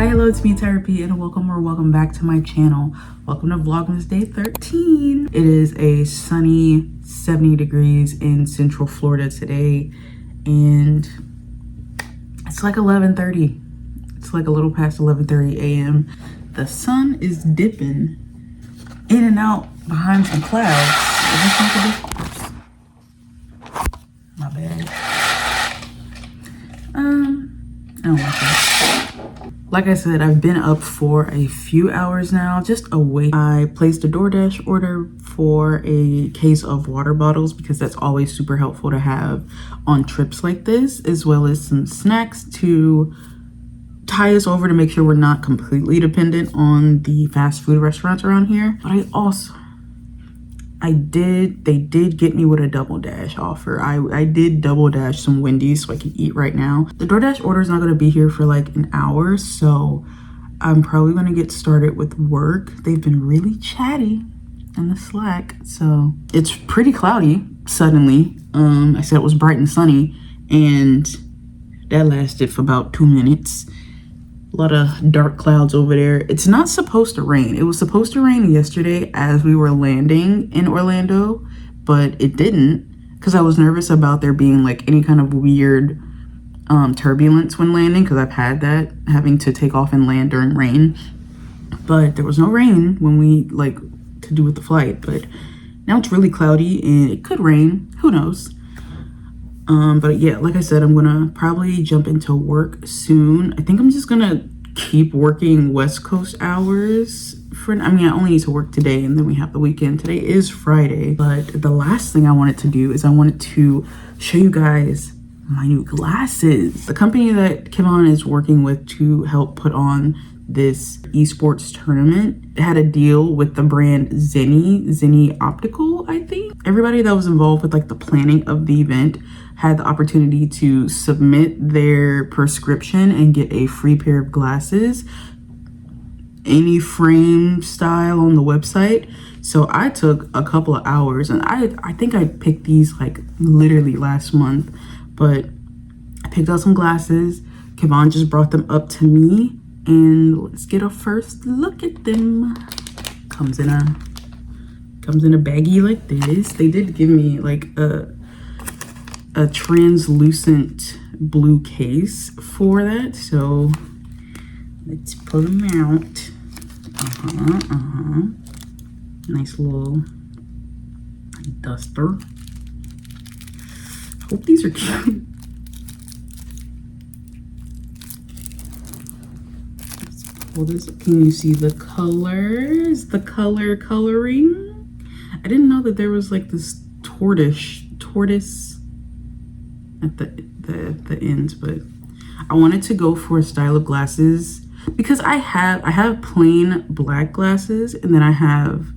Hi, hello, it's me, Tyra B, and welcome back to my channel. Welcome to Vlogmas Day 13. It is a sunny 70 degrees in Central Florida today, and it's like 11:30. It's like a little past 11:30 a.m. The sun is dipping in and out behind some clouds. It looks like a big horse. My bad. I don't like that. Like I said, I've been up for a few hours now, just awake. I placed a DoorDash order for a case of water bottles because that's always super helpful to have on trips like this, as well as some snacks to tie us over to make sure we're not completely dependent on the fast food restaurants around here. But they did get me with a double dash offer. I did double dash some Wendy's so I can eat right now. The DoorDash order is not going to be here for like an hour, so I'm probably going to get started with work. They've been really chatty in the Slack, so it's pretty cloudy suddenly. I said it was bright and sunny, and that lasted for about 2 minutes. A lot of dark clouds over there. It's not supposed to rain. It was supposed to rain yesterday as we were landing in Orlando, but it didn't because I was nervous about there being like any kind of weird turbulence when landing, because I've had that, having to take off and land during rain. But there was no rain when we to do with the flight, but now it's really cloudy and it could rain. Who knows? But yeah, like I said, I'm gonna probably jump into work soon. I think I'm just gonna keep working West Coast hours I only need to work today and then we have the weekend. Today is Friday, but the last thing I wanted to do is I wanted to show you guys my new glasses. The company that Kevin is working with to help put on this esports tournament had a deal with the brand Zenni Optical, I think. Everybody that was involved with the planning of the event had the opportunity to submit their prescription and get a free pair of glasses, any frame style on the website. So I took a couple of hours, and I think I picked these literally last month, but I picked out some glasses. Kevin just brought them up to me, and let's get a first look at them. Comes in a baggie like this. They did give me a translucent blue case for that, so let's pull them out. Nice little duster. Hope these are cute. Well, can you see the colors? The coloring? I didn't know that there was this tortoise at the ends, but I wanted to go for a style of glasses because I have plain black glasses, and then I have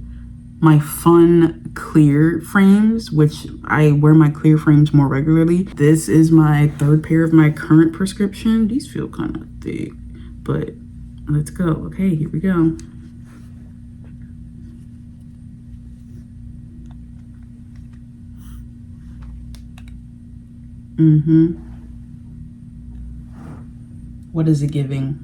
my fun clear frames, which I wear my clear frames more regularly. This is my third pair of my current prescription. These feel kind of thick, but let's go. Okay, here we go. What is it giving?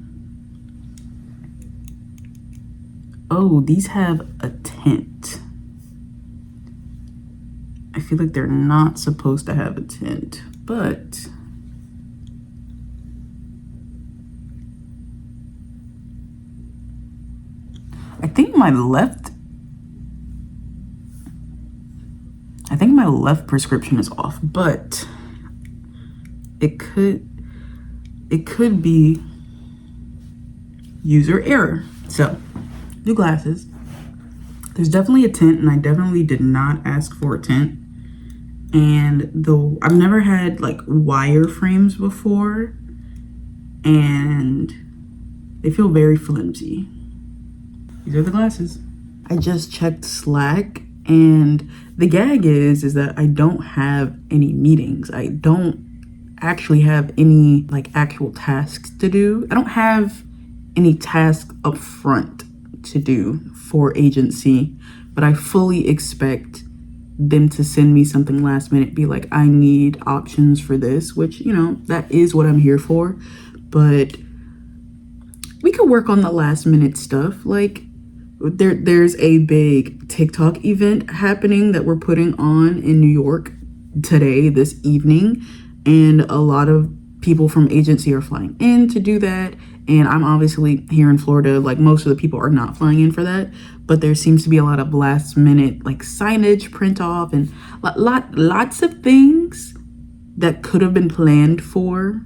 Oh, these have a tint. I feel like they're not supposed to have a tint, but I think my left prescription is off, but it could be user error. So, new glasses. There's definitely a tint, and I definitely did not ask for a tint. And I've never had wire frames before, and they feel very flimsy. These are the glasses. I just checked Slack, and the gag is that I don't have any meetings. I don't actually have any actual tasks to do. I don't have any tasks up front to do for agency, but I fully expect them to send me something last minute, be like, I need options for this, which, that is what I'm here for. But we could work on the last minute stuff. Like there's a big TikTok event happening that we're putting on in New York today, this evening, and a lot of people from agency are flying in to do that. And I'm obviously here in Florida, like most of the people are not flying in for that, but there seems to be a lot of last minute like signage, print off, and lots of things that could have been planned for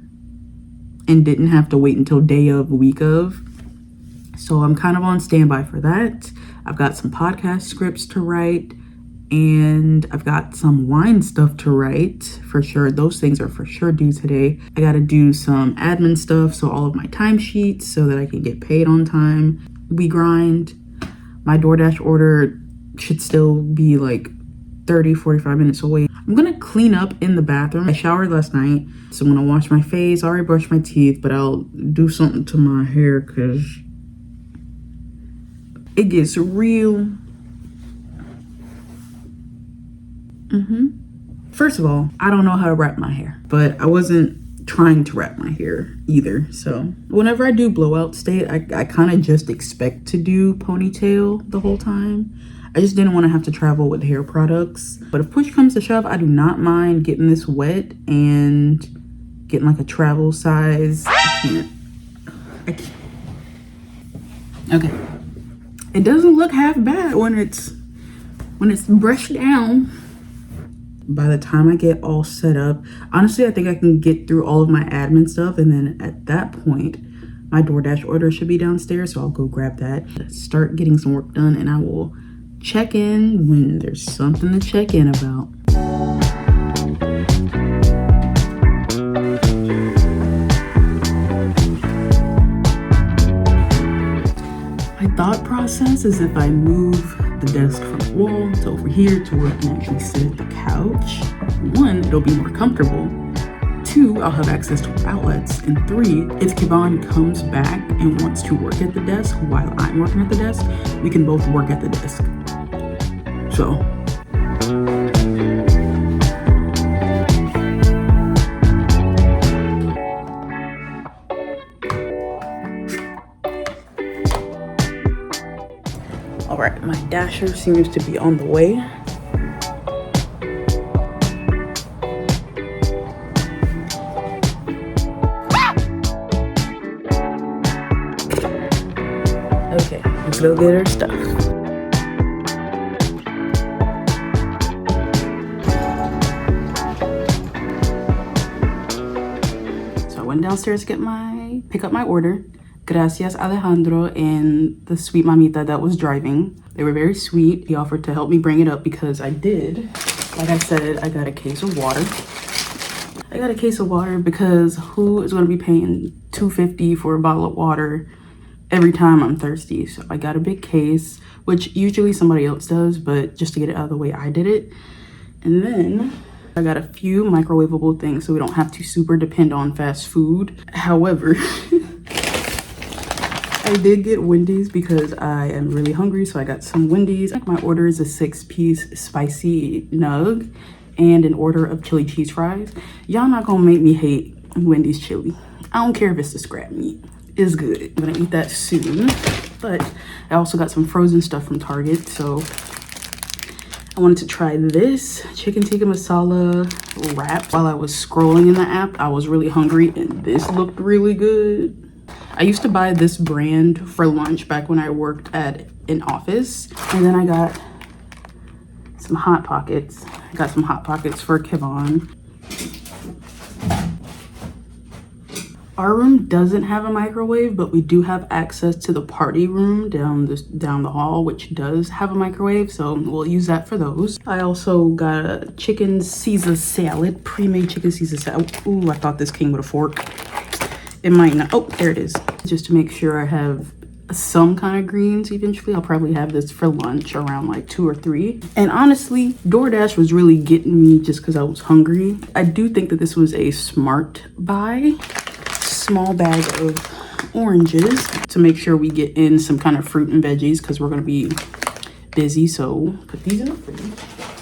and didn't have to wait until day of, week of. So I'm kind of on standby for that. I've got some podcast scripts to write, and I've got some wine stuff to write for sure. Those things are for sure due today. I got to do some admin stuff, so all of my timesheets so that I can get paid on time. We grind. My DoorDash order should still be like 30-45 minutes away. I'm gonna clean up in the bathroom. I showered last night, so I'm gonna wash my face. I already brushed my teeth, but I'll do something to my hair because it gets real. First of all, I don't know how to wrap my hair, but I wasn't trying to wrap my hair either. So whenever I do blowout state, I kind of just expect to do ponytail the whole time. I just didn't want to have to travel with hair products. But if push comes to shove, I do not mind getting this wet and getting like a travel size. I can't. Okay. It doesn't look half bad when it's brushed down. By the time I get all set up, honestly, I think I can get through all of my admin stuff, and then at that point, my DoorDash order should be downstairs, so I'll go grab that, start getting some work done, and I will check in when there's something to check in about. My thought process is if I move the desk from the wall to over here to where I can actually sit at the couch, 1, it'll be more comfortable. 2, I'll have access to outlets. And 3, if Kevon comes back and wants to work at the desk while I'm working at the desk, we can both work at the desk. So all right, my dasher seems to be on the way. Okay, let's go get her stuff. So I went downstairs to pick up my order. Gracias, Alejandro, and the sweet mamita that was driving. They were very sweet. He offered to help me bring it up because I did. Like I said, I got a case of water. I got a case of water because who is going to be paying $2.50 for a bottle of water every time I'm thirsty? So I got a big case, which usually somebody else does, but just to get it out of the way, I did it. And then I got a few microwavable things so we don't have to super depend on fast food. However, I did get Wendy's because I am really hungry, so I got some Wendy's. My order is a 6-piece spicy nug and an order of chili cheese fries. Y'all not gonna make me hate Wendy's chili. I don't care if it's the scrap meat. It's good. I'm gonna eat that soon. But I also got some frozen stuff from Target, so I wanted to try this chicken tikka masala wrap. While I was scrolling in the app, I was really hungry and this looked really good. I used to buy this brand for lunch back when I worked at an office. And then I got some Hot Pockets. I got some Hot Pockets for Kevon. Our room doesn't have a microwave, but we do have access to the party room down the hall, which does have a microwave, so we'll use that for those. I also got a chicken Caesar salad, pre-made chicken Caesar salad. Ooh, I thought this came with a fork. It might not. Oh, there it is. Just to make sure I have some kind of greens eventually. I'll probably have this for lunch around like 2 or 3. And honestly, DoorDash was really getting me just because I was hungry. I do think that this was a smart buy. Small bag of oranges to make sure we get in some kind of fruit and veggies because we're going to be busy. So put these in the fridge.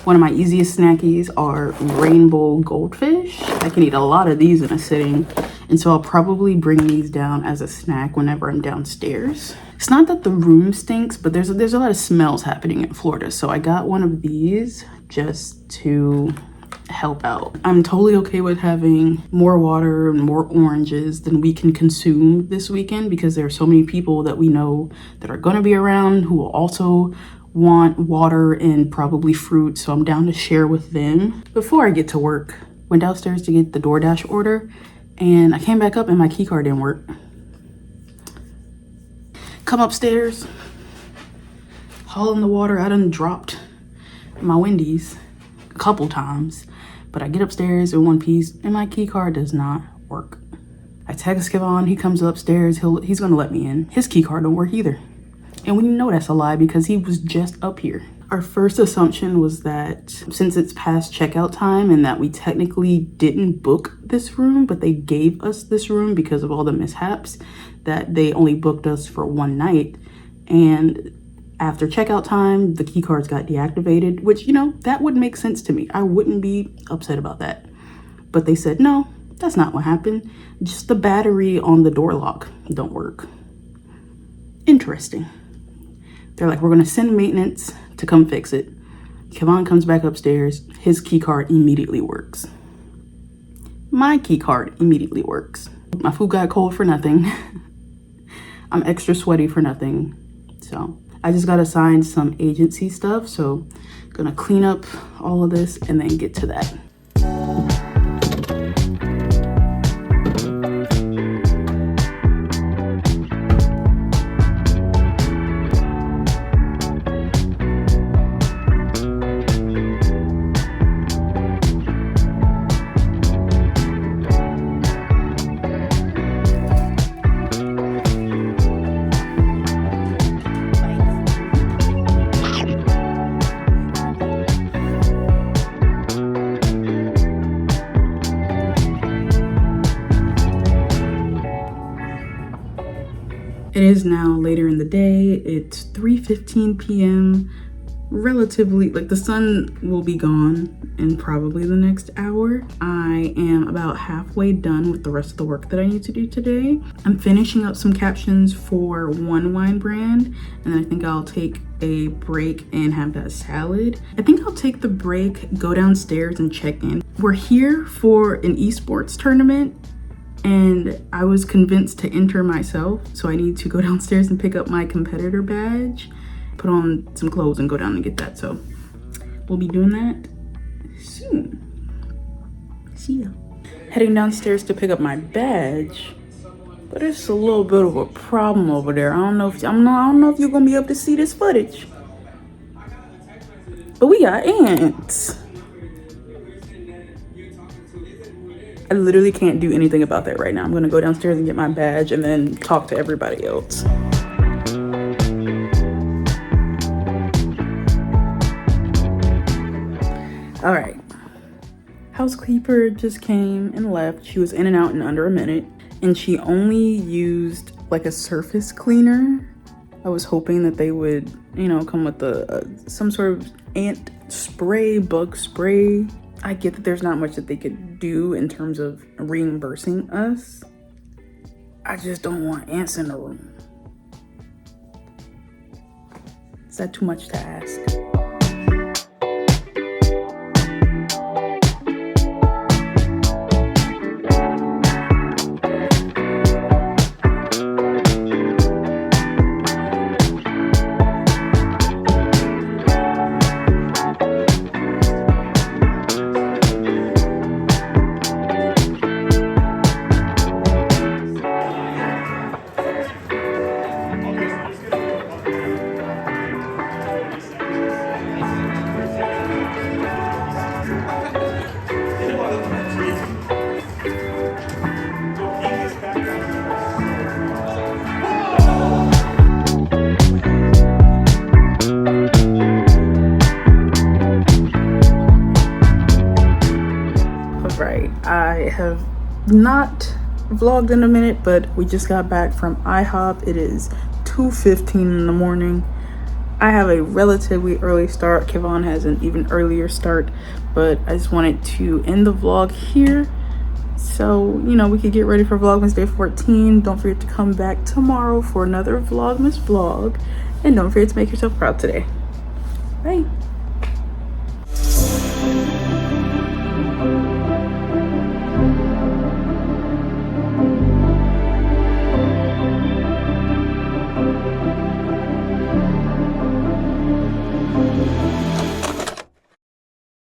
One of my easiest snackies are rainbow goldfish. I can eat a lot of these in a sitting. And so I'll probably bring these down as a snack whenever I'm downstairs. It's not that the room stinks, but there's a lot of smells happening in Florida. So I got one of these just to help out. I'm totally okay with having more water and more oranges than we can consume this weekend, because there are so many people that we know that are going to be around who will also want water and probably fruit. So I'm down to share with them. Before I get to work, went downstairs to get the DoorDash order, and I came back up and my key card didn't work. Come upstairs, hauling the water. I done dropped my Wendy's a couple times, but I get upstairs in one piece and my key card does not work. I text Kevon, he comes upstairs, he's gonna let me in. His key card don't work either. And we know that's a lie because he was just up here. Our first assumption was that since it's past checkout time and that we technically didn't book this room, but they gave us this room because of all the mishaps, that they only booked us for one night. And after checkout time, the key cards got deactivated, which, you know, that would make sense to me. I wouldn't be upset about that. But they said, no, that's not what happened. Just the battery on the door lock don't work. Interesting. They're like, we're gonna send maintenance to come fix it. Kevon comes back upstairs, his key card immediately works. My key card immediately works. My food got cold for nothing. I'm extra sweaty for nothing. So I just got assigned some agency stuff. So I'm gonna clean up all of this and then get to that. It is now later in the day. It's 3:15 p.m. Relatively, like, the sun will be gone in probably the next hour. I am about halfway done with the rest of the work that I need to do today. I'm finishing up some captions for one wine brand, and then I think I'll take a break and have that salad. I think I'll take the break, go downstairs and check in. We're here for an esports tournament, and I was convinced to enter myself, so I need to go downstairs and pick up my competitor badge, put on some clothes and go down and get that. So we'll be doing that soon. See ya. Heading downstairs to pick up my badge, but it's a little bit of a problem over there. I don't know if you're gonna be able to see this footage, but we got ants. I literally can't do anything about that right now. I'm gonna go downstairs and get my badge and then talk to everybody else. All right, housekeeper just came and left. She was in and out in under a minute, and she only used like a surface cleaner. I was hoping that they would, you know, come with some sort of ant spray, bug spray. I get that there's not much that they could do in terms of reimbursing us. I just don't want ants in the room. Is that too much to ask? I have not vlogged in a minute, but we just got back from IHOP. It is 2:15 in the morning. I have a relatively early start. Kevon has an even earlier start, but I just wanted to end the vlog here So, you know, we could get ready for Vlogmas Day 14. Don't forget to come back tomorrow for another Vlogmas vlog. And don't forget to make yourself proud today. Bye.